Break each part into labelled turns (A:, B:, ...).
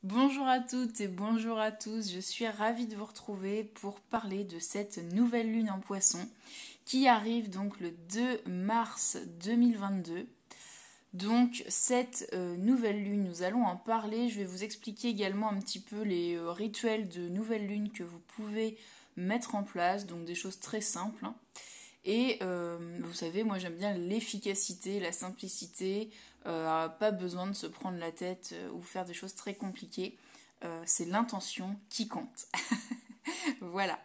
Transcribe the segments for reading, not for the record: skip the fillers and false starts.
A: Bonjour à toutes et bonjour à tous, je suis ravie de vous retrouver pour parler de cette nouvelle lune en poisson qui arrive donc le 2 mars 2022. Donc cette nouvelle lune, nous allons en parler, je vais vous expliquer également un petit peu les rituels de nouvelle lune que vous pouvez mettre en place, donc des choses très simples. Et vous savez, moi j'aime bien l'efficacité, la simplicité, pas besoin de se prendre la tête ou faire des choses très compliquées. C'est l'intention qui compte. Voilà.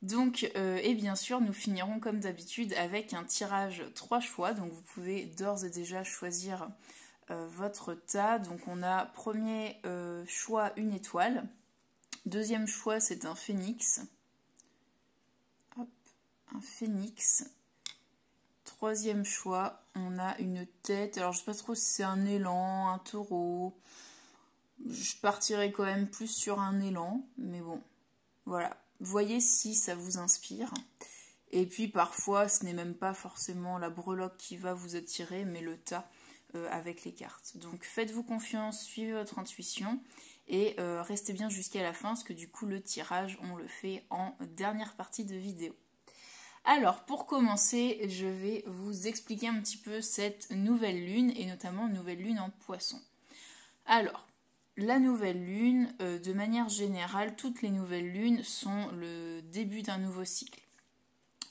A: Donc, et bien sûr, nous finirons comme d'habitude avec un tirage 3 choix. Donc vous pouvez d'ores et déjà choisir votre tas. Donc on a premier choix une étoile. Deuxième choix c'est un phénix. Un phénix. Troisième choix, on a une tête. Alors je sais pas trop si c'est un élan, un taureau. Je partirais quand même plus sur un élan, mais bon, voilà. Voyez si ça vous inspire. Et puis parfois, ce n'est même pas forcément la breloque qui va vous attirer, mais le tas avec les cartes. Donc faites-vous confiance, suivez votre intuition et restez bien jusqu'à la fin, parce que du coup le tirage, on le fait en dernière partie de vidéo. Alors, pour commencer, je vais vous expliquer un petit peu cette nouvelle lune, et notamment nouvelle lune en poisson. Alors, la nouvelle lune, de manière générale, toutes les nouvelles lunes sont le début d'un nouveau cycle.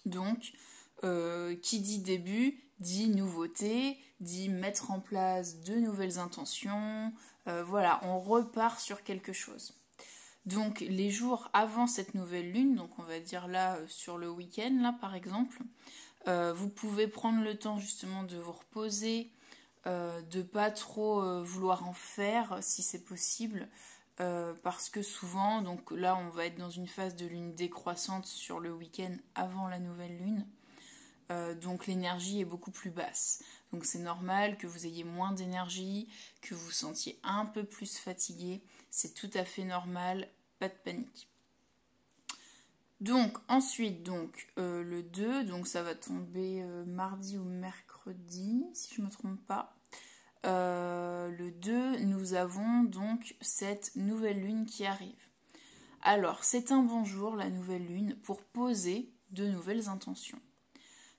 A: Donc, qui dit début, dit nouveauté, dit mettre en place de nouvelles intentions. Voilà, on repart sur quelque chose. Donc les jours avant cette nouvelle lune, donc on va dire là sur le week-end là par exemple, vous pouvez prendre le temps justement de vous reposer, de pas trop vouloir en faire si c'est possible, parce que souvent, donc là on va être dans une phase de lune décroissante sur le week-end avant la nouvelle lune, donc l'énergie est beaucoup plus basse. Donc c'est normal que vous ayez moins d'énergie, que vous vous sentiez un peu plus fatigué. C'est tout à fait normal, pas de panique. Donc ensuite, le 2, donc ça va tomber mardi ou mercredi, si je ne me trompe pas. Le 2, nous avons donc cette nouvelle lune qui arrive. Alors, c'est un bon jour, la nouvelle lune, pour poser de nouvelles intentions.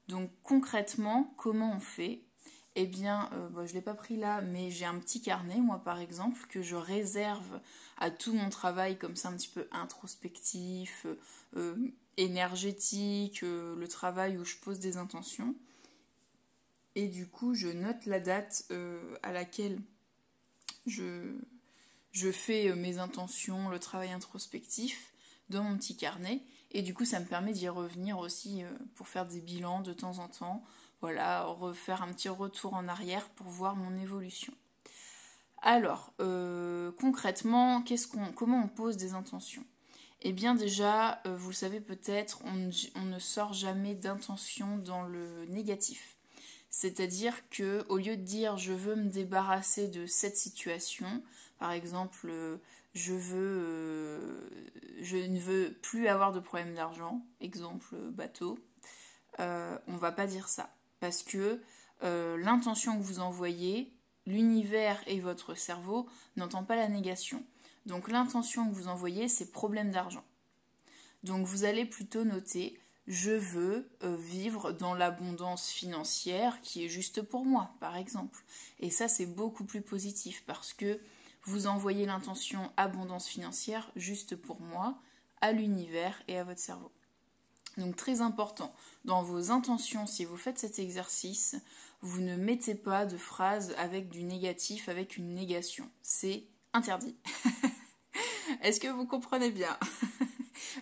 A: Donc concrètement, comment on fait ? Eh bien, je ne l'ai pas pris là, mais j'ai un petit carnet, moi par exemple, que je réserve à tout mon travail comme ça un petit peu introspectif, énergétique, le travail où je pose des intentions. Et du coup, je note la date à laquelle je fais mes intentions, le travail introspectif dans mon petit carnet. Et du coup, ça me permet d'y revenir aussi pour faire des bilans de temps en temps. Voilà, refaire un petit retour en arrière pour voir mon évolution. Alors, concrètement, comment on pose des intentions ? Eh bien déjà, vous le savez peut-être, on ne sort jamais d'intention dans le négatif. C'est-à-dire que au lieu de dire je veux me débarrasser de cette situation, par exemple je ne veux plus avoir de problème d'argent, exemple bateau, on va pas dire ça. Parce que l'intention que vous envoyez, l'univers et votre cerveau n'entendent pas la négation. Donc l'intention que vous envoyez, c'est problème d'argent. Donc vous allez plutôt noter je veux vivre dans l'abondance financière qui est juste pour moi, par exemple. Et ça, c'est beaucoup plus positif parce que vous envoyez l'intention abondance financière juste pour moi, à l'univers et à votre cerveau. Donc très important, dans vos intentions, si vous faites cet exercice, vous ne mettez pas de phrases avec du négatif, avec une négation. C'est interdit. Est-ce que vous comprenez bien ?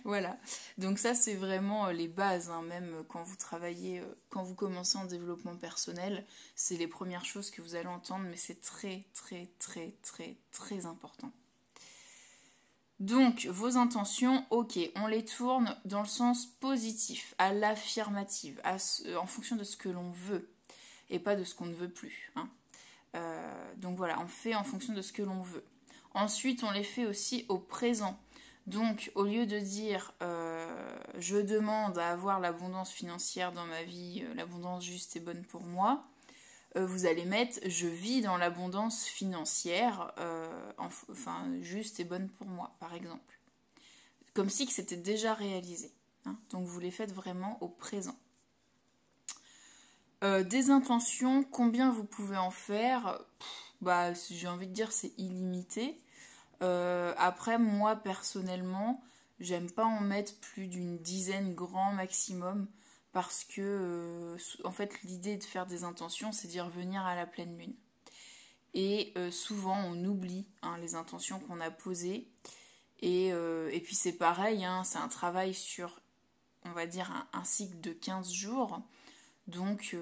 A: Voilà, donc ça c'est vraiment les bases, hein. Même quand vous travaillez, quand vous commencez en développement personnel, c'est les premières choses que vous allez entendre, mais c'est très très très très très important. Donc vos intentions, ok, on les tourne dans le sens positif, à l'affirmative, en fonction de ce que l'on veut, et pas de ce qu'on ne veut plus, hein. Donc voilà, on fait en fonction de ce que l'on veut. Ensuite, on les fait aussi au présent. Donc, au lieu de dire je demande à avoir l'abondance financière dans ma vie, l'abondance juste et bonne pour moi, vous allez mettre « Je vis dans l'abondance financière, enfin juste et bonne pour moi », par exemple. Comme si que c'était déjà réalisé. Hein. Donc vous les faites vraiment au présent. Des intentions, combien vous pouvez en faire? Bah, j'ai envie de dire c'est illimité. Après, moi personnellement, j'aime pas en mettre plus d'une dizaine grand maximum parce que, en fait, l'idée de faire des intentions, c'est d'y revenir à la pleine lune. Et souvent, on oublie les intentions qu'on a posées. Et puis c'est pareil, hein, c'est un travail sur, on va dire, un cycle de 15 jours. Donc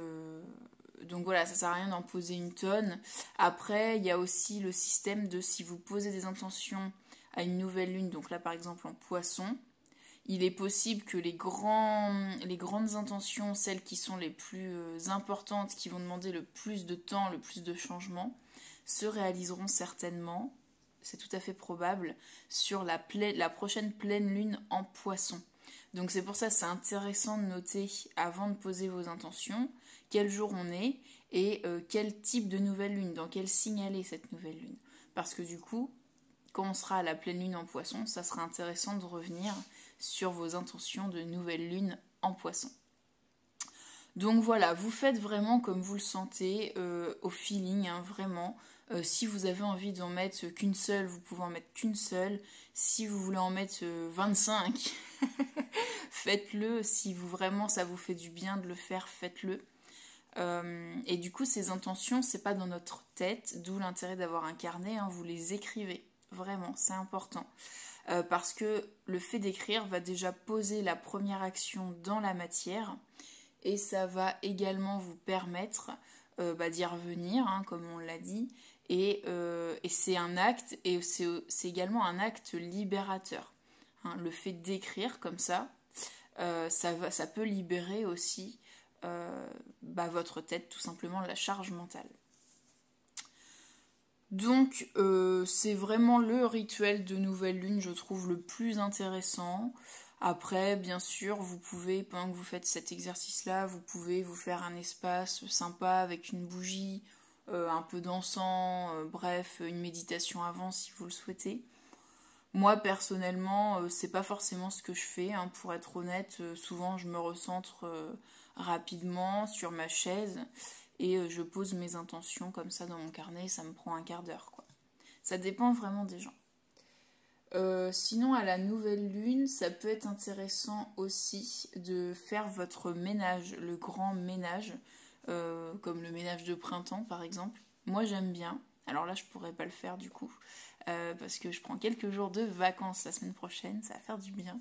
A: voilà, ça sert à rien d'en poser une tonne. Après, il y a aussi le système de si vous posez des intentions à une nouvelle lune, donc là par exemple en poisson, il est possible que les grandes intentions, celles qui sont les plus importantes, qui vont demander le plus de temps, le plus de changements, se réaliseront certainement, c'est tout à fait probable, sur la prochaine pleine lune en poisson. Donc c'est pour ça que c'est intéressant de noter avant de poser vos intentions quel jour on est et quel type de nouvelle lune, dans quel signe elle est cette nouvelle lune. Parce que du coup, quand on sera à la pleine lune en poisson, ça sera intéressant de revenir sur vos intentions de nouvelle lune en poisson. Donc voilà, vous faites vraiment comme vous le sentez, au feeling, hein, vraiment. Si vous avez envie d'en mettre qu'une seule, vous pouvez en mettre qu'une seule. Si vous voulez en mettre 25, faites-le. Si vraiment ça vous fait du bien de le faire, faites-le. Et du coup, ces intentions, c'est pas dans notre tête, d'où l'intérêt d'avoir un carnet, hein, vous les écrivez. Vraiment, c'est important. Parce que le fait d'écrire va déjà poser la première action dans la matière. Et ça va également vous permettre d'y revenir, hein, comme on l'a dit. Et c'est un acte, et c'est également un acte libérateur. Hein, le fait d'écrire comme ça, ça peut libérer aussi votre tête, tout simplement la charge mentale. Donc c'est vraiment le rituel de nouvelle lune, je trouve, le plus intéressant. Après, bien sûr, vous pouvez, pendant que vous faites cet exercice-là, vous pouvez vous faire un espace sympa avec une bougie, un peu d'encens, bref, une méditation avant si vous le souhaitez. Moi, personnellement, c'est pas forcément ce que je fais, hein, pour être honnête. Souvent, je me recentre rapidement sur ma chaise et je pose mes intentions comme ça dans mon carnet, ça me prend un quart d'heure, quoi. Ça dépend vraiment des gens. Sinon, à la nouvelle lune, ça peut être intéressant aussi de faire votre ménage, le grand ménage, comme le ménage de printemps par exemple. Moi j'aime bien, alors là je pourrais pas le faire du coup, parce que je prends quelques jours de vacances la semaine prochaine, ça va faire du bien.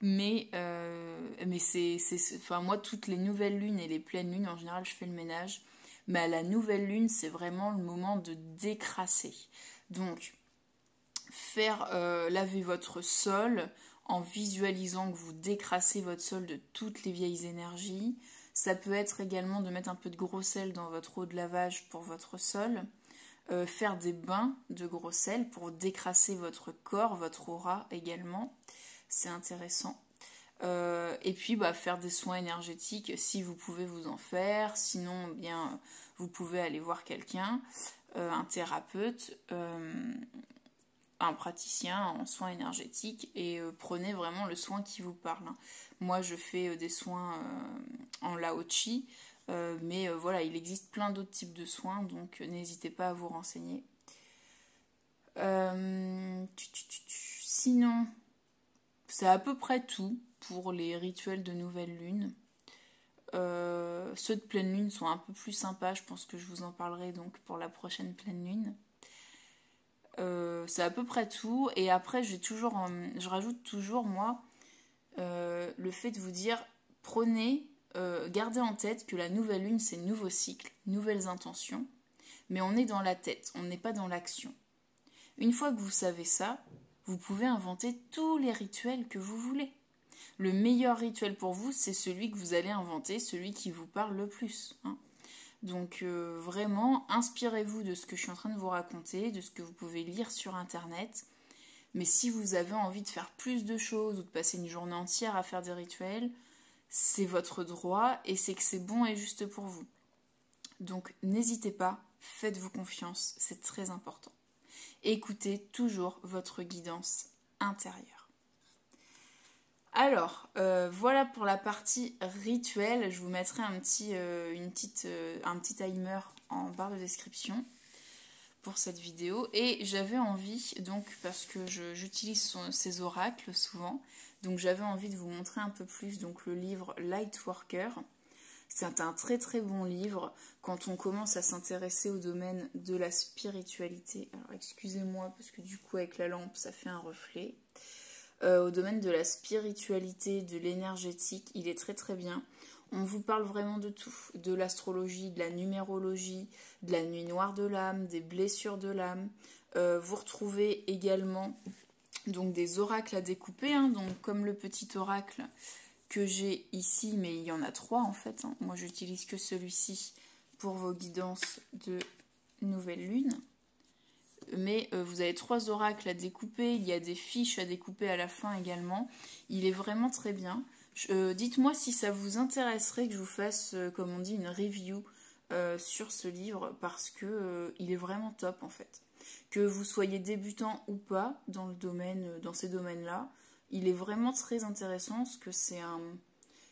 A: Mais enfin, moi toutes les nouvelles lunes et les pleines lunes, en général je fais le ménage. Mais à la nouvelle lune, c'est vraiment le moment de décrasser. Donc, faire laver votre sol en visualisant que vous décrassez votre sol de toutes les vieilles énergies. Ça peut être également de mettre un peu de gros sel dans votre eau de lavage pour votre sol. Faire des bains de gros sel pour décrasser votre corps, votre aura également. C'est intéressant. Et puis faire des soins énergétiques si vous pouvez vous en faire. Sinon, bien, vous pouvez aller voir quelqu'un, un thérapeute, un praticien en soins énergétiques et prenez vraiment le soin qui vous parle. Hein. Moi, je fais des soins en Lao-Chi, mais voilà, il existe plein d'autres types de soins, donc n'hésitez pas à vous renseigner. Sinon, c'est à peu près tout pour les rituels de nouvelle lune. Ceux de pleine lune sont un peu plus sympas, je pense que je vous en parlerai donc pour la prochaine pleine lune. C'est à peu près tout. Et après, je rajoute toujours, moi, le fait de vous dire, gardez en tête que la nouvelle lune, c'est nouveau cycle, nouvelles intentions, mais on est dans la tête, on n'est pas dans l'action. Une fois que vous savez ça, vous pouvez inventer tous les rituels que vous voulez. Le meilleur rituel pour vous, c'est celui que vous allez inventer, celui qui vous parle le plus. Hein. Donc vraiment, inspirez-vous de ce que je suis en train de vous raconter, de ce que vous pouvez lire sur Internet. Mais si vous avez envie de faire plus de choses ou de passer une journée entière à faire des rituels, c'est votre droit et c'est que c'est bon et juste pour vous. Donc n'hésitez pas, faites-vous confiance, c'est très important. Écoutez toujours votre guidance intérieure. Alors, voilà pour la partie rituelle. Je vous mettrai un petit timer en barre de description pour cette vidéo. Et j'avais envie, donc parce que j'utilise ces oracles souvent, donc j'avais envie de vous montrer un peu plus donc le livre Lightworker. C'est un très très bon livre quand on commence à s'intéresser au domaine de la spiritualité. Alors excusez-moi parce que du coup avec la lampe ça fait un reflet. Au domaine de la spiritualité, de l'énergétique, il est très très bien. On vous parle vraiment de tout, de l'astrologie, de la numérologie, de la nuit noire de l'âme, des blessures de l'âme. Vous retrouvez également donc des oracles à découper, hein, donc comme le petit oracle que j'ai ici, mais il y en a 3 en fait. Hein. Moi j'utilise que celui-ci pour vos guidances de nouvelle lune. Mais vous avez 3 oracles à découper, il y a des fiches à découper à la fin également. Il est vraiment très bien. Dites-moi si ça vous intéresserait que je vous fasse, comme on dit, une review sur ce livre, parce que il est vraiment top en fait. Que vous soyez débutant ou pas dans le domaine, dans ces domaines-là, il est vraiment très intéressant, parce que c'est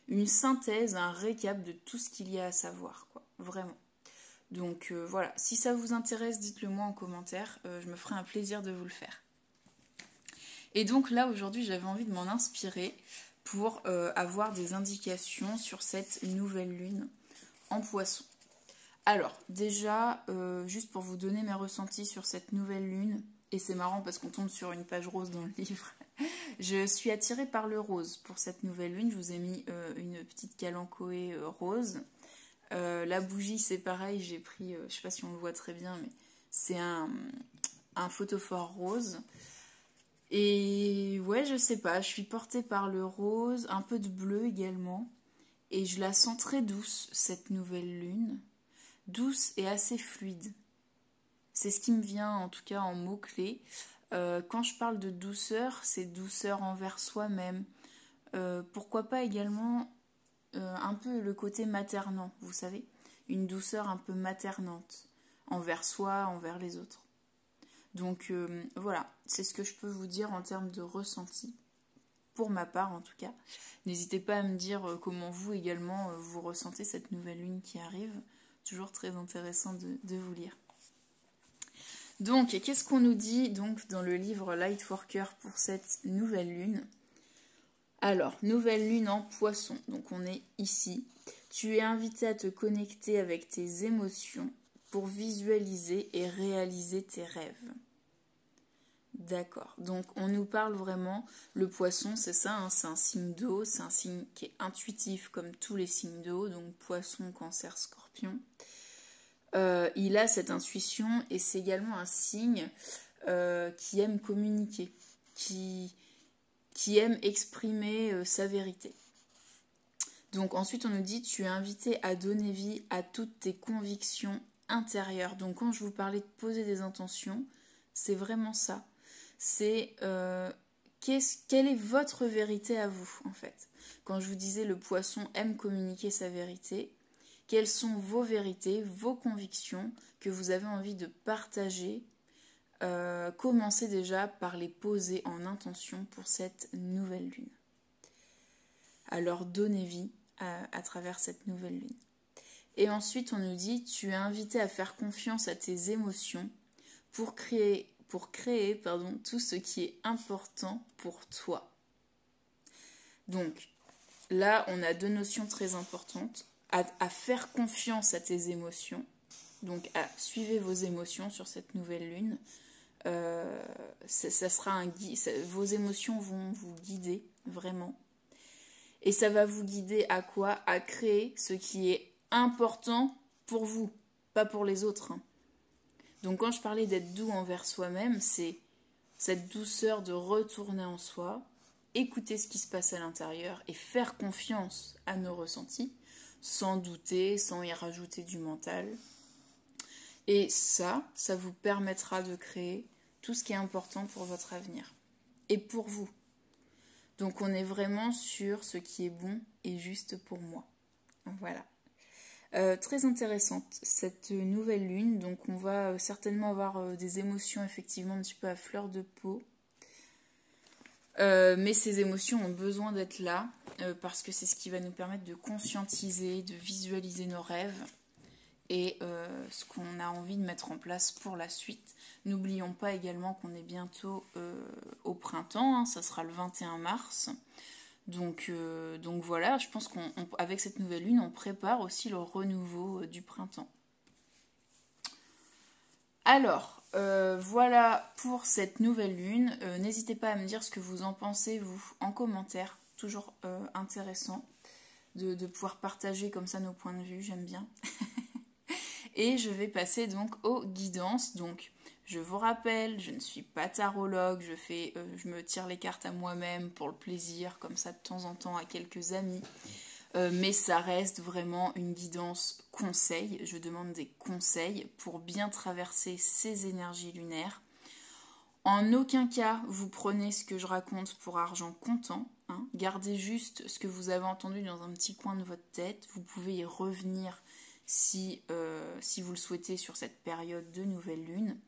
A: une synthèse, un récap de tout ce qu'il y a à savoir, quoi, vraiment. Donc voilà, si ça vous intéresse, dites-le moi en commentaire, je me ferai un plaisir de vous le faire. Et donc là, aujourd'hui, j'avais envie de m'en inspirer pour avoir des indications sur cette nouvelle lune en Poisson. Alors, déjà, juste pour vous donner mes ressentis sur cette nouvelle lune, et c'est marrant parce qu'on tombe sur une page rose dans le livre, je suis attirée par le rose pour cette nouvelle lune. Je vous ai mis une petite kalanchoé rose. La bougie, c'est pareil, j'ai pris, je sais pas si on le voit très bien, mais c'est un photophore rose. Et ouais, je sais pas, je suis portée par le rose, un peu de bleu également. Et je la sens très douce, cette nouvelle lune. Douce et assez fluide. C'est ce qui me vient en tout cas en mots-clés. Quand je parle de douceur, c'est douceur envers soi-même. Pourquoi pas également un peu le côté maternant, vous savez, une douceur un peu maternante envers soi, envers les autres. Donc voilà, c'est ce que je peux vous dire en termes de ressenti, pour ma part en tout cas. N'hésitez pas à me dire comment vous également vous ressentez cette nouvelle lune qui arrive. Toujours très intéressant de vous lire. Donc, qu'est-ce qu'on nous dit donc dans le livre Lightworker pour cette nouvelle lune ? Alors, nouvelle lune en Poisson, donc on est ici. Tu es invité à te connecter avec tes émotions pour visualiser et réaliser tes rêves. D'accord, donc on nous parle vraiment, le Poisson c'est ça, hein, c'est un signe d'eau, c'est un signe qui est intuitif comme tous les signes d'eau, donc Poisson, Cancer, Scorpion. Il a cette intuition et c'est également un signe qui aime communiquer, qui aime exprimer sa vérité. Donc ensuite on nous dit tu es invité à donner vie à toutes tes convictions intérieures. Donc quand je vous parlais de poser des intentions, c'est vraiment ça. C'est quelle est votre vérité à vous en fait. Quand je vous disais le Poisson aime communiquer sa vérité, quelles sont vos vérités, vos convictions que vous avez envie de partager. Commencez déjà par les poser en intention pour cette nouvelle lune. Alors donnez vie à travers cette nouvelle lune. Et ensuite on nous dit tu es invité à faire confiance à tes émotions pour créer tout ce qui est important pour toi. Donc là on a 2 notions très importantes. À faire confiance à tes émotions, donc à suivre vos émotions sur cette nouvelle lune. Ça sera vos émotions vont vous guider vraiment, et ça va vous guider à quoi? À créer ce qui est important pour vous, pas pour les autres, hein. Donc quand je parlais d'être doux envers soi-même, c'est cette douceur de retourner en soi, écouter ce qui se passe à l'intérieur et faire confiance à nos ressentis, sans douter, sans y rajouter du mental. Et ça vous permettra de créer tout ce qui est important pour votre avenir et pour vous. Donc on est vraiment sur ce qui est bon et juste pour moi. Voilà. Très intéressante cette nouvelle lune, donc on va certainement avoir des émotions effectivement un petit peu à fleur de peau. Mais ces émotions ont besoin d'être là parce que c'est ce qui va nous permettre de conscientiser, de visualiser nos rêves et ce qu'on a envie de mettre en place pour la suite. N'oublions pas également qu'on est bientôt au printemps, hein, ça sera le 21 mars. Donc voilà, je pense qu'avec cette nouvelle lune, on prépare aussi le renouveau du printemps. Alors, voilà pour cette nouvelle lune. N'hésitez pas à me dire ce que vous en pensez, vous, en commentaire. Toujours intéressant de pouvoir partager comme ça nos points de vue, j'aime bien. Et je vais passer donc aux guidances. Donc, je vous rappelle, je ne suis pas tarologue, je me tire les cartes à moi-même pour le plaisir, comme ça de temps en temps à quelques amis. Mais ça reste vraiment une guidance conseil. Je demande des conseils pour bien traverser ces énergies lunaires. En aucun cas, vous prenez ce que je raconte pour argent comptant. Hein. Gardez juste ce que vous avez entendu dans un petit coin de votre tête. Vous pouvez y revenir si vous le souhaitez sur cette période de nouvelle lune.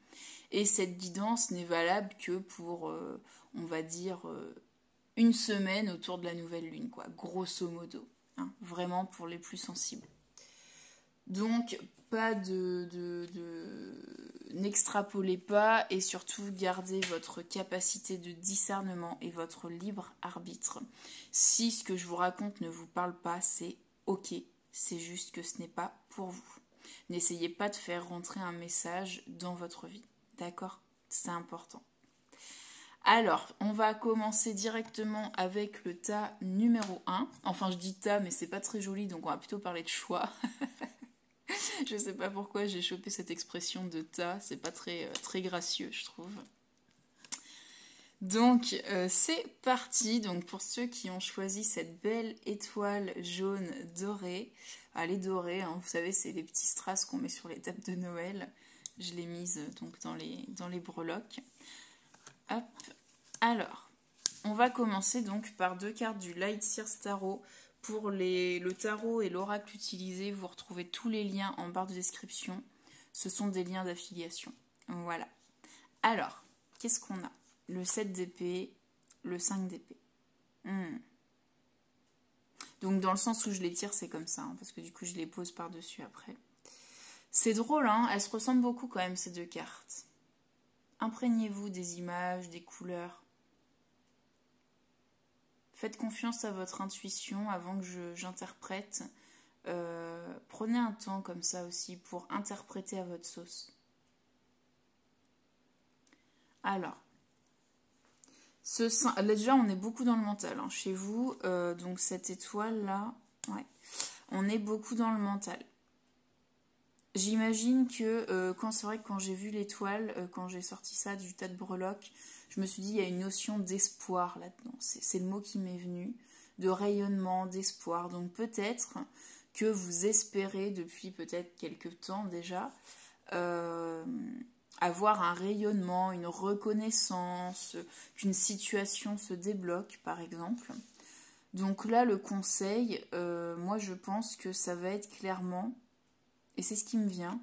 A: Et cette guidance n'est valable que pour, on va dire, une semaine autour de la nouvelle lune, quoi, grosso modo. Hein, vraiment pour les plus sensibles. Donc, n'extrapolez pas et surtout gardez votre capacité de discernement et votre libre arbitre. Si ce que je vous raconte ne vous parle pas, c'est ok, c'est juste que ce n'est pas pour vous. N'essayez pas de faire rentrer un message dans votre vie, d'accord? C'est important. Alors, on va commencer directement avec le tas numéro 1. Enfin, je dis tas, mais c'est pas très joli, donc on va plutôt parler de choix. Je sais pas pourquoi j'ai chopé cette expression de tas, c'est pas très gracieux, je trouve. Donc, c'est parti. Donc, pour ceux qui ont choisi cette belle étoile jaune dorée, elle est dorée, hein, vous savez, c'est les petits strass qu'on met sur les tables de Noël. Je l'ai mise donc dans les breloques. Hop. Alors, on va commencer donc par 2 cartes du Light Sears Tarot. Pour le tarot et l'oracle utilisé, vous retrouvez tous les liens en barre de description. Ce sont des liens d'affiliation. Voilà. Alors, qu'est-ce qu'on a? Le 7 d'épée, le 5 d'épée. Donc dans le sens où je les tire, c'est comme ça, hein, parce que du coup je les pose par-dessus après. C'est drôle, hein, elles se ressemblent beaucoup quand même ces 2 cartes. Imprégnez-vous des images, des couleurs. Faites confiance à votre intuition avant que j'interprète. Prenez un temps comme ça aussi pour interpréter à votre sauce. Alors, là, déjà on est beaucoup dans le mental hein, chez vous. Donc cette étoile là, ouais, on est beaucoup dans le mental. J'imagine que c'est vrai que quand j'ai vu l'étoile, quand j'ai sorti ça du tas de breloques, je me suis dit il y a une notion d'espoir là-dedans. C'est le mot qui m'est venu, de rayonnement, d'espoir. Donc peut-être que vous espérez depuis peut-être quelques temps déjà avoir un rayonnement, une reconnaissance, qu'une situation se débloque par exemple. Donc là le conseil, moi je pense que ça va être clairement... Et c'est ce qui me vient.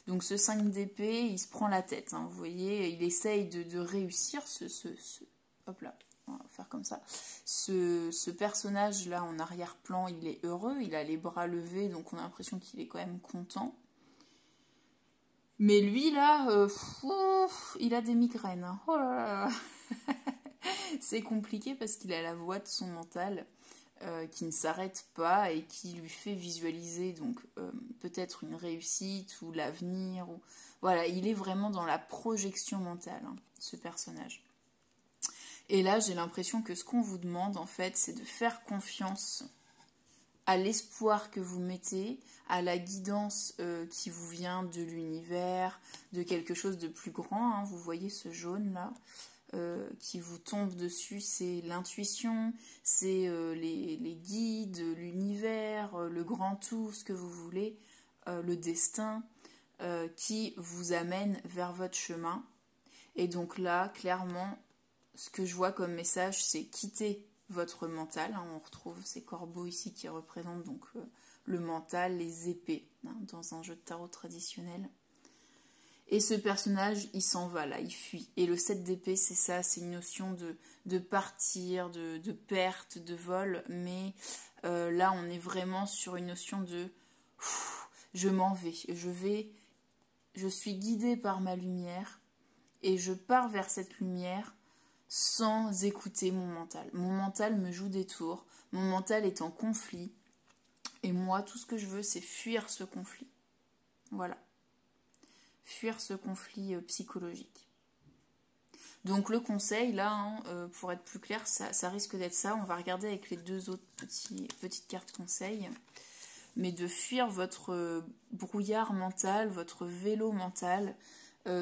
A: Donc ce 5 d'épée, il se prend la tête. Hein, vous voyez, il essaye de réussir hop là, on va faire comme ça. Ce personnage-là en arrière-plan, il est heureux. Il a les bras levés, donc on a l'impression qu'il est quand même content. Mais lui, là, il a des migraines. Hein. Oh là là. C'est compliqué parce qu'il a la voix de son mental. Qui ne s'arrête pas et qui lui fait visualiser donc peut-être une réussite ou l'avenir. Voilà, il est vraiment dans la projection mentale, hein, ce personnage. Et là, j'ai l'impression que ce qu'on vous demande, en fait, c'est de faire confiance à l'espoir que vous mettez, à la guidance qui vous vient de l'univers, de quelque chose de plus grand. Hein, vous voyez ce jaune-là qui vous tombe dessus, c'est l'intuition, c'est les guides, l'univers, le grand tout, ce que vous voulez, le destin qui vous amène vers votre chemin. Et donc là, clairement, ce que je vois comme message, c'est quitter votre mental. Hein, on retrouve ces corbeaux ici qui représentent donc le mental, les épées, hein, dans un jeu de tarot traditionnel. Et ce personnage, il s'en va là, il fuit. Et le 7 d'épée, c'est ça, c'est une notion de partir, de perte, de vol. Mais là, on est vraiment sur une notion de je m'en vais. Je suis guidée par ma lumière et je pars vers cette lumière sans écouter mon mental. Mon mental me joue des tours, mon mental est en conflit. Et moi, tout ce que je veux, c'est fuir ce conflit. Voilà. Fuir ce conflit psychologique. Donc le conseil, là, hein, pour être plus clair, ça risque d'être ça. On va regarder avec les deux autres petites cartes conseils. Mais de fuir votre brouillard mental, votre vélo mental,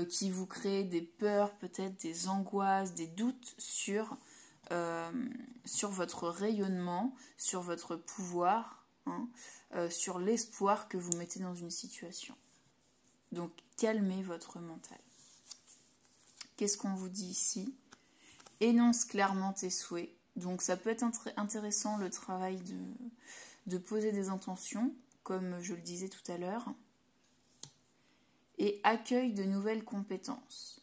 A: qui vous crée des peurs, peut-être des angoisses, des doutes sur votre rayonnement, sur votre pouvoir, hein, sur l'espoir que vous mettez dans une situation. Donc, calmez votre mental. Qu'est-ce qu'on vous dit ici? Énonce clairement tes souhaits. Donc, ça peut être intéressant le travail de poser des intentions, comme je le disais tout à l'heure. Et accueille de nouvelles compétences.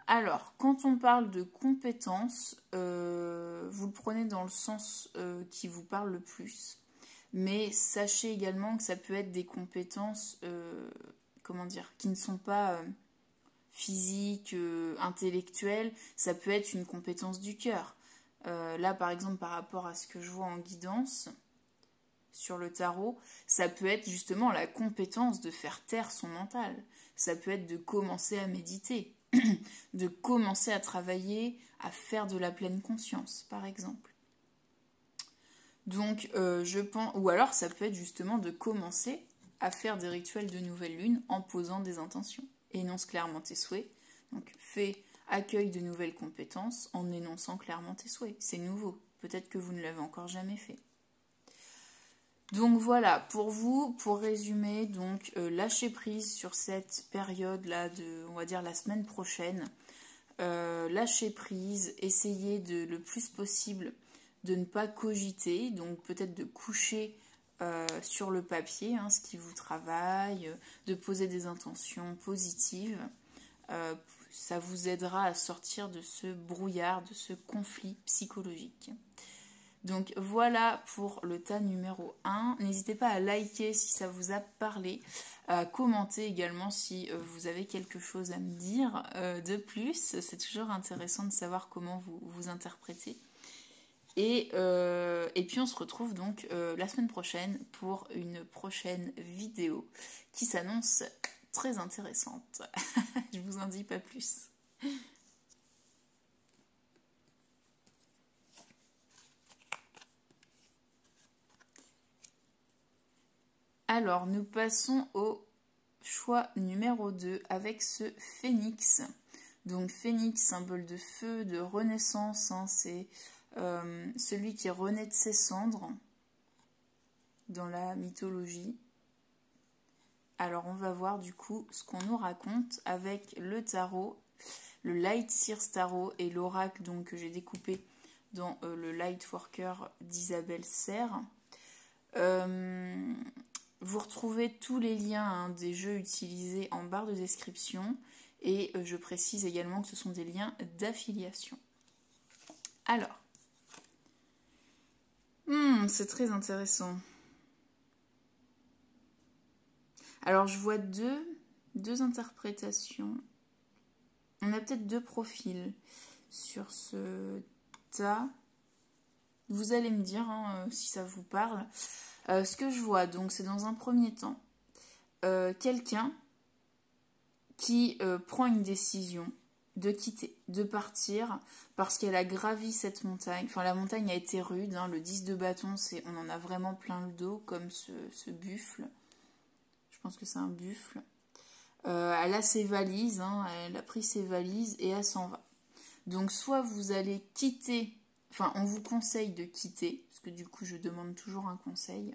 A: Alors, quand on parle de compétences, vous le prenez dans le sens qui vous parle le plus. Mais sachez également que ça peut être des compétences... qui ne sont pas physiques, intellectuelles, ça peut être une compétence du cœur. Là, par exemple, par rapport à ce que je vois en guidance sur le tarot, ça peut être justement la compétence de faire taire son mental. Ça peut être de commencer à méditer, de commencer à travailler, à faire de la pleine conscience, par exemple. Donc, je pense... Ou alors, ça peut être justement de commencer à faire des rituels de nouvelle lune en posant des intentions. Énonce clairement tes souhaits. Donc, accueille de nouvelles compétences en énonçant clairement tes souhaits. C'est nouveau. Peut-être que vous ne l'avez encore jamais fait. Donc voilà, pour vous, pour résumer, donc lâchez prise sur cette période-là de, on va dire, la semaine prochaine. Lâchez prise, essayez le plus possible de ne pas cogiter, donc peut-être de coucher sur le papier, hein, ce qui vous travaille, de poser des intentions positives. Ça vous aidera à sortir de ce brouillard, de ce conflit psychologique. Donc voilà pour le tas numéro 1. N'hésitez pas à liker si ça vous a parlé, à commenter également si vous avez quelque chose à me dire de plus. C'est toujours intéressant de savoir comment vous interprétez. Et puis on se retrouve donc la semaine prochaine pour une prochaine vidéo qui s'annonce très intéressante. Je vous en dis pas plus. Alors nous passons au choix numéro 2 avec ce phénix. Donc phénix, symbole de feu, de renaissance, hein, c'est celui qui renaît de ses cendres dans la mythologie. Alors on va voir du coup ce qu'on nous raconte avec le tarot, le Light Seers Tarot et l'oracle donc que j'ai découpé dans le Lightworker d'Isabelle Serre. Vous retrouvez tous les liens, hein, des jeux utilisés en barre de description et je précise également que ce sont des liens d'affiliation. Alors, c'est très intéressant. Alors, je vois deux interprétations. On a peut-être deux profils sur ce tas. Vous allez me dire hein, si ça vous parle. Ce que je vois, donc, c'est dans un premier temps quelqu'un qui prend une décision de quitter, de partir, parce qu'elle a gravi cette montagne. Enfin, la montagne a été rude, hein, le 10 de bâton, on en a vraiment plein le dos, comme ce buffle. Je pense que c'est un buffle. Elle a ses valises, hein, elle a pris ses valises et elle s'en va. Donc, soit vous allez quitter, enfin, on vous conseille de quitter, parce que du coup, je demande toujours un conseil.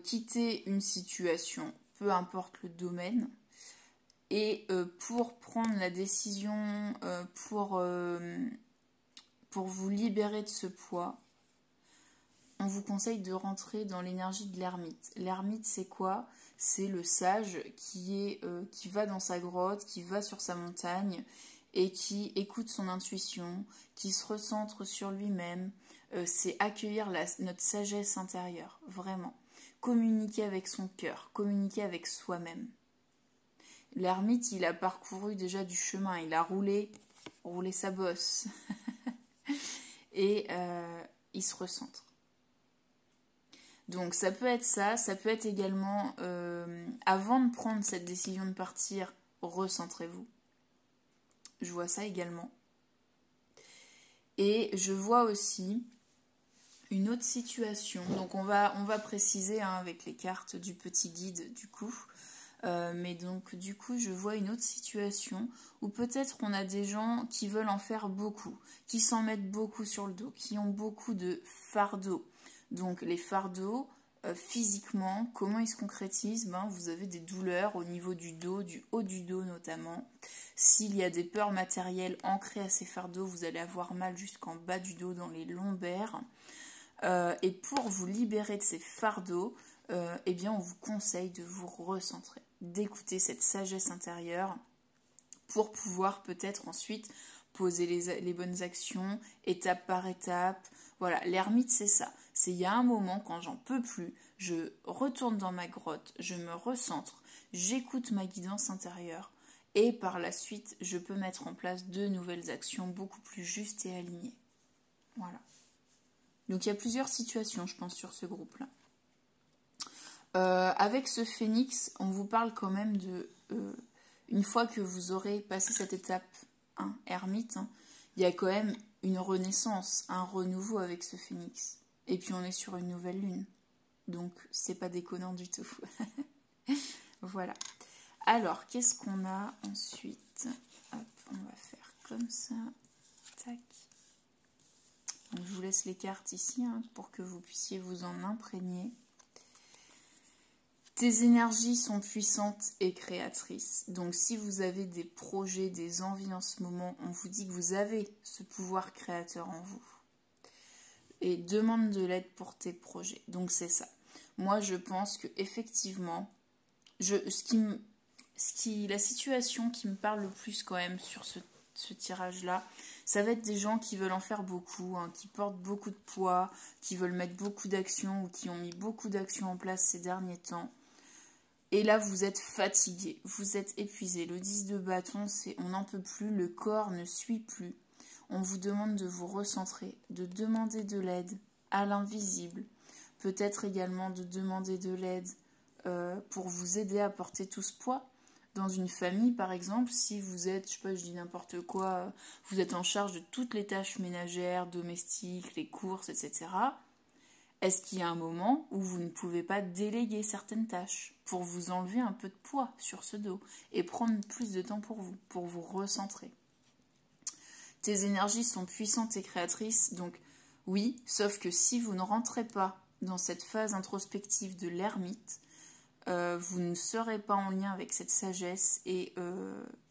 A: Quitter une situation, peu importe le domaine. Et pour prendre la décision, pour vous libérer de ce poids, on vous conseille de rentrer dans l'énergie de l'ermite. L'ermite, c'est quoi? C'est le sage qui va dans sa grotte, qui va sur sa montagne et qui écoute son intuition, qui se recentre sur lui-même. C'est accueillir notre sagesse intérieure, vraiment. Communiquer avec son cœur, communiquer avec soi-même. L'ermite, il a parcouru déjà du chemin, il a roulé sa bosse. Et il se recentre. Donc ça peut être ça peut être également, avant de prendre cette décision de partir, recentrez-vous. Je vois ça également. Et je vois aussi une autre situation. Donc on va préciser avec les cartes du petit guide du coup. Mais donc du coup je vois une autre situation où peut-être on a des gens qui veulent en faire beaucoup, qui s'en mettent beaucoup sur le dos, qui ont beaucoup de fardeaux. Donc les fardeaux, physiquement, comment ils se concrétisent? Vous avez des douleurs au niveau du dos, du haut du dos notamment. S'il y a des peurs matérielles ancrées à ces fardeaux, vous allez avoir mal jusqu'en bas du dos, dans les lombaires. Et pour vous libérer de ces fardeaux, eh bien on vous conseille de vous recentrer, d'écouter cette sagesse intérieure pour pouvoir peut-être ensuite poser les bonnes actions, étape par étape. Voilà, l'ermite c'est ça. C'est il y a un moment quand j'en peux plus, je retourne dans ma grotte, je me recentre, j'écoute ma guidance intérieure et par la suite je peux mettre en place de nouvelles actions beaucoup plus justes et alignées. Voilà. Donc il y a plusieurs situations, je pense, sur ce groupe-là. Avec ce phénix, on vous parle quand même de... une fois que vous aurez passé cette étape ermite, il y a quand même une renaissance, un renouveau avec ce phénix. Et puis on est sur une nouvelle lune. Donc c'est pas déconnant du tout. Voilà. Alors, qu'est-ce qu'on a ensuite? Hop, on va faire comme ça. Tac. Donc, je vous laisse les cartes ici pour que vous puissiez vous en imprégner. Tes énergies sont puissantes et créatrices. Donc si vous avez des projets, des envies en ce moment, on vous dit que vous avez ce pouvoir créateur en vous. Et demande de l'aide pour tes projets. Donc c'est ça. Moi je pense que effectivement, la situation qui me parle le plus quand même sur ce tirage-là, ça va être des gens qui veulent en faire beaucoup, qui portent beaucoup de poids, qui veulent mettre beaucoup d'actions ou qui ont mis beaucoup d'actions en place ces derniers temps. Et là, vous êtes fatigué, vous êtes épuisé. Le 10 de bâton, c'est on n'en peut plus, le corps ne suit plus. On vous demande de vous recentrer, de demander de l'aide à l'invisible. Peut-être également de demander de l'aide pour vous aider à porter tout ce poids. Dans une famille, par exemple, si vous êtes, je sais pas, je dis n'importe quoi, vous êtes en charge de toutes les tâches ménagères, domestiques, les courses, etc. Est-ce qu'il y a un moment où vous ne pouvez pas déléguer certaines tâches pour vous enlever un peu de poids sur ce dos et prendre plus de temps pour vous recentrer? Tes énergies sont puissantes et créatrices, donc oui, sauf que si vous ne rentrez pas dans cette phase introspective de l'ermite, vous ne serez pas en lien avec cette sagesse et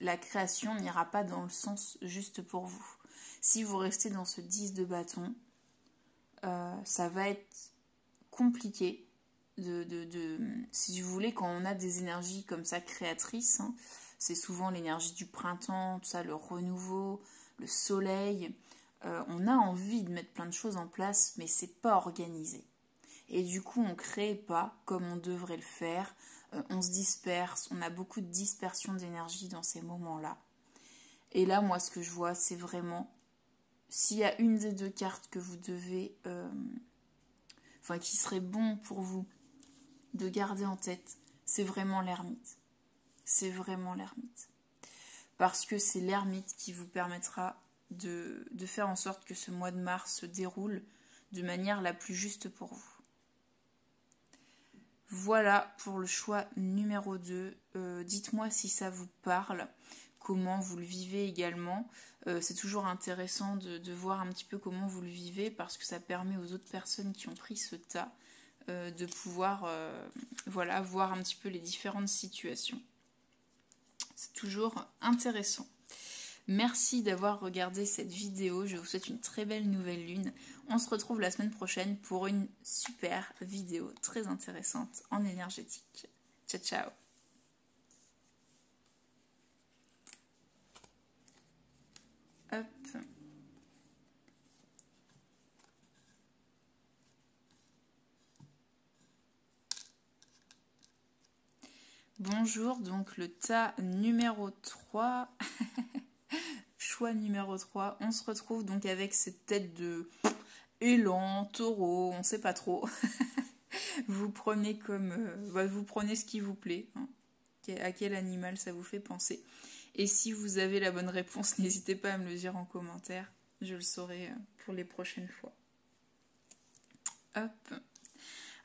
A: la création n'ira pas dans le sens juste pour vous. Si vous restez dans ce 10 de bâton, ça va être compliqué si vous voulez, quand on a des énergies comme ça créatrices, c'est souvent l'énergie du printemps, tout ça, le renouveau, le soleil, on a envie de mettre plein de choses en place, mais c'est pas organisé. Et du coup, on ne crée pas comme on devrait le faire, on se disperse, on a beaucoup de dispersion d'énergie dans ces moments-là. Et là, moi, ce que je vois, c'est vraiment, s'il y a une des deux cartes que vous devez, qui serait bon pour vous de garder en tête, c'est vraiment l'ermite. C'est vraiment l'ermite. Parce que c'est l'ermite qui vous permettra de faire en sorte que ce mois de mars se déroule de manière la plus juste pour vous. Voilà pour le choix numéro 2. Dites-moi si ça vous parle, comment vous le vivez également. C'est toujours intéressant de voir un petit peu comment vous le vivez parce que ça permet aux autres personnes qui ont pris ce tas de pouvoir voir un petit peu les différentes situations. C'est toujours intéressant. Merci d'avoir regardé cette vidéo. Je vous souhaite une très belle nouvelle lune. On se retrouve la semaine prochaine pour une super vidéo très intéressante en énergétique. Ciao, ciao. Hop. Bonjour, donc le tas numéro 3, choix numéro 3, on se retrouve donc avec cette tête de élan, taureau, on sait pas trop. Vous prenez comme, vous prenez ce qui vous plaît, hein. À quel animal ça vous fait penser. Et si vous avez la bonne réponse, n'hésitez pas à me le dire en commentaire, je le saurai pour les prochaines fois. Hop.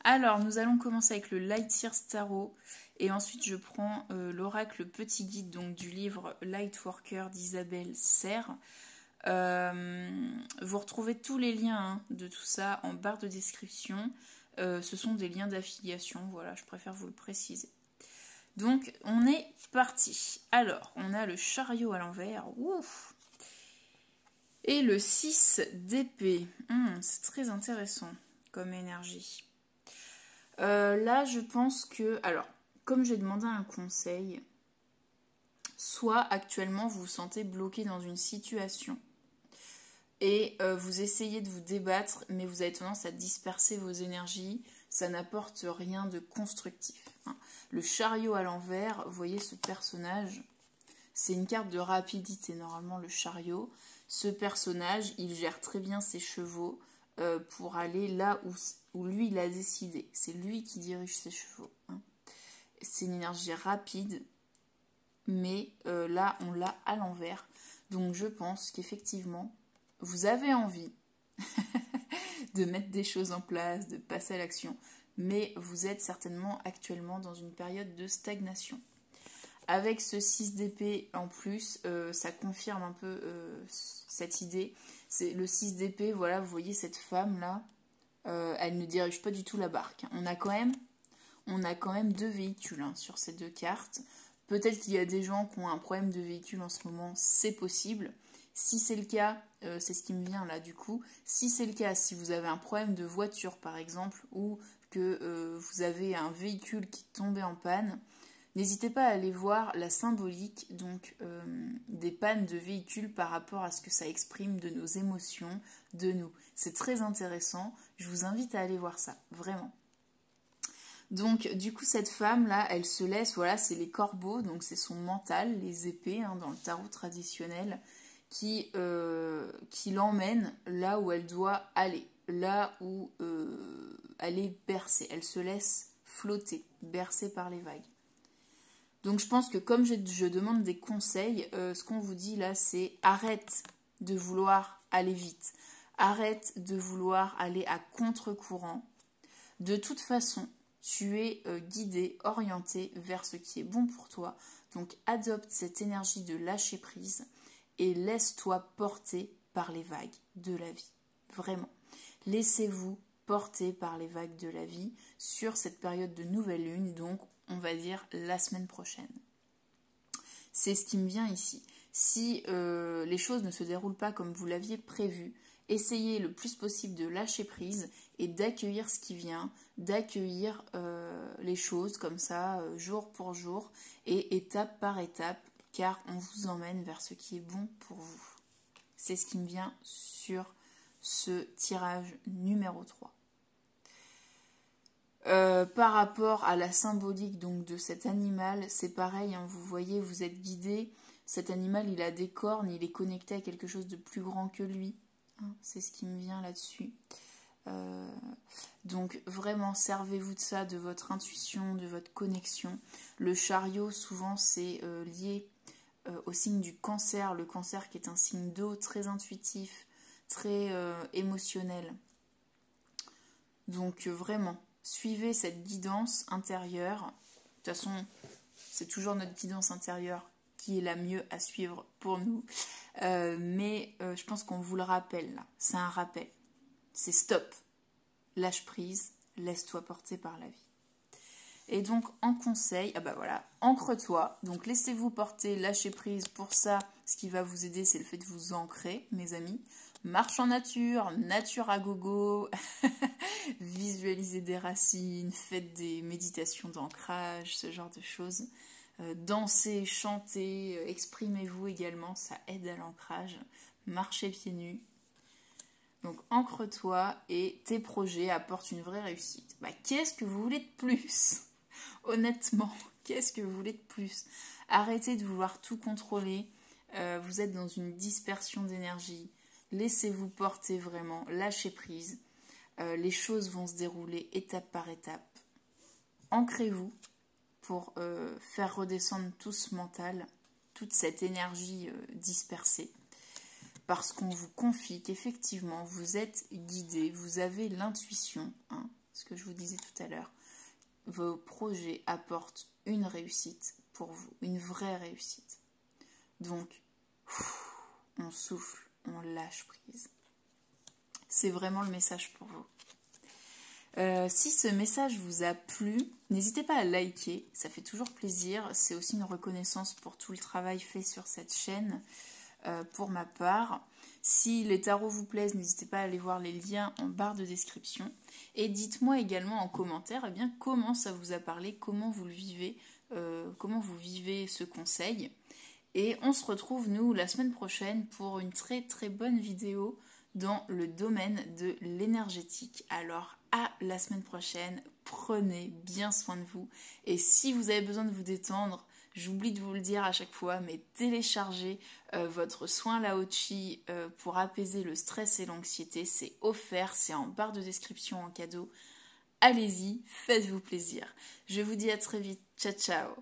A: Alors, nous allons commencer avec le Light Years Tarot et ensuite je prends l'oracle Petit Guide donc, du livre Lightworker d'Isabelle Serre. Vous retrouvez tous les liens de tout ça en barre de description. Ce sont des liens d'affiliation, voilà, je préfère vous le préciser. Donc, on est parti. Alors, on a le chariot à l'envers. Ouf. Et le 6 d'épée. C'est très intéressant comme énergie. Là, je pense que... Alors, comme j'ai demandé un conseil, soit actuellement vous vous sentez bloqué dans une situation et vous essayez de vous débattre, mais vous avez tendance à disperser vos énergies, ça n'apporte rien de constructif. Hein. Le chariot à l'envers, vous voyez ce personnage, c'est une carte de rapidité, normalement le chariot. Ce personnage, il gère très bien ses chevaux pour aller là où lui il a décidé. C'est lui qui dirige ses chevaux. Hein. C'est une énergie rapide, mais là on l'a à l'envers. Donc je pense qu'effectivement, vous avez envie de mettre des choses en place, de passer à l'action, mais vous êtes certainement actuellement dans une période de stagnation. Avec ce 6 d'épée en plus, ça confirme un peu cette idée. C'est le 6 d'épée, voilà, vous voyez cette femme-là, elle ne dirige pas du tout la barque. On a quand même 2 véhicules hein, sur ces 2 cartes. Peut-être qu'il y a des gens qui ont un problème de véhicule en ce moment, c'est possible. Si c'est le cas, c'est ce qui me vient là du coup, si c'est le cas, si vous avez un problème de voiture par exemple, ou que vous avez un véhicule qui est tombé en panne, n'hésitez pas à aller voir la symbolique donc, des pannes de véhicules par rapport à ce que ça exprime de nos émotions, de nous. C'est très intéressant, je vous invite à aller voir ça, vraiment. Donc du coup cette femme là, elle se laisse, voilà c'est les corbeaux, donc c'est son mental, les épées hein, dans le tarot traditionnel, qui l'emmène là où elle doit aller, là où elle est bercée, elle se laisse flotter, bercée par les vagues. Donc je pense que comme je demande des conseils, ce qu'on vous dit là c'est arrête de vouloir aller vite, arrête de vouloir aller à contre-courant. De toute façon, tu es guidé, orienté vers ce qui est bon pour toi. Donc adopte cette énergie de lâcher prise et laisse-toi porter par les vagues de la vie. Vraiment. Laissez-vous porter par les vagues de la vie sur cette période de nouvelle lune, donc on va dire la semaine prochaine. C'est ce qui me vient ici. Si les choses ne se déroulent pas comme vous l'aviez prévu, essayez le plus possible de lâcher prise et d'accueillir ce qui vient, d'accueillir les choses comme ça, jour pour jour et étape par étape, car on vous emmène vers ce qui est bon pour vous. C'est ce qui me vient sur ce tirage numéro 3. Par rapport à la symbolique donc, de cet animal, c'est pareil, hein, vous voyez, vous êtes guidé. Cet animal, il a des cornes, il est connecté à quelque chose de plus grand que lui. Hein, c'est ce qui me vient là-dessus. Donc vraiment, servez-vous de ça, de votre intuition, de votre connexion. Le chariot, souvent, c'est lié au signe du cancer. Le cancer qui est un signe d'eau très intuitif, très émotionnel. Donc vraiment, suivez cette guidance intérieure. De toute façon, c'est toujours notre guidance intérieure qui est la mieux à suivre pour nous. Mais je pense qu'on vous le rappelle là. C'est un rappel. C'est stop. Lâche prise. Laisse-toi porter par la vie. Et donc en conseil, ah bah voilà, ancre-toi. Donc laissez-vous porter, lâchez prise. Pour ça, ce qui va vous aider, c'est le fait de vous ancrer, mes amis. Marche en nature, nature à gogo, visualisez des racines, faites des méditations d'ancrage, ce genre de choses. Dansez, chantez, exprimez-vous également, ça aide à l'ancrage. Marchez pieds nus. Donc ancre-toi et tes projets apportent une vraie réussite. Bah, qu'est-ce que vous voulez de plus? Honnêtement, qu'est-ce que vous voulez de plus? Arrêtez de vouloir tout contrôler. Vous êtes dans une dispersion d'énergie. Laissez-vous porter vraiment. Lâchez prise. Les choses vont se dérouler étape par étape. Ancrez-vous pour faire redescendre tout ce mental, toute cette énergie dispersée. Parce qu'on vous confie qu'effectivement, vous êtes guidé, vous avez l'intuition, hein, ce que je vous disais tout à l'heure. Vos projets apportent une réussite pour vous, une vraie réussite. Donc, on souffle, on lâche prise. C'est vraiment le message pour vous. Si ce message vous a plu, n'hésitez pas à liker, ça fait toujours plaisir. C'est aussi une reconnaissance pour tout le travail fait sur cette chaîne. Pour ma part, si les tarots vous plaisent, n'hésitez pas à aller voir les liens en barre de description. Et dites-moi également en commentaire comment ça vous a parlé, comment vous le vivez, comment vous vivez ce conseil. Et on se retrouve, nous, la semaine prochaine pour une très très bonne vidéo dans le domaine de l'énergétique. Alors, à la semaine prochaine, prenez bien soin de vous. Et si vous avez besoin de vous détendre, j'oublie de vous le dire à chaque fois, mais téléchargez votre soin Lao-Chi pour apaiser le stress et l'anxiété. C'est offert, c'est en barre de description en cadeau. Allez-y, faites-vous plaisir. Je vous dis à très vite. Ciao, ciao.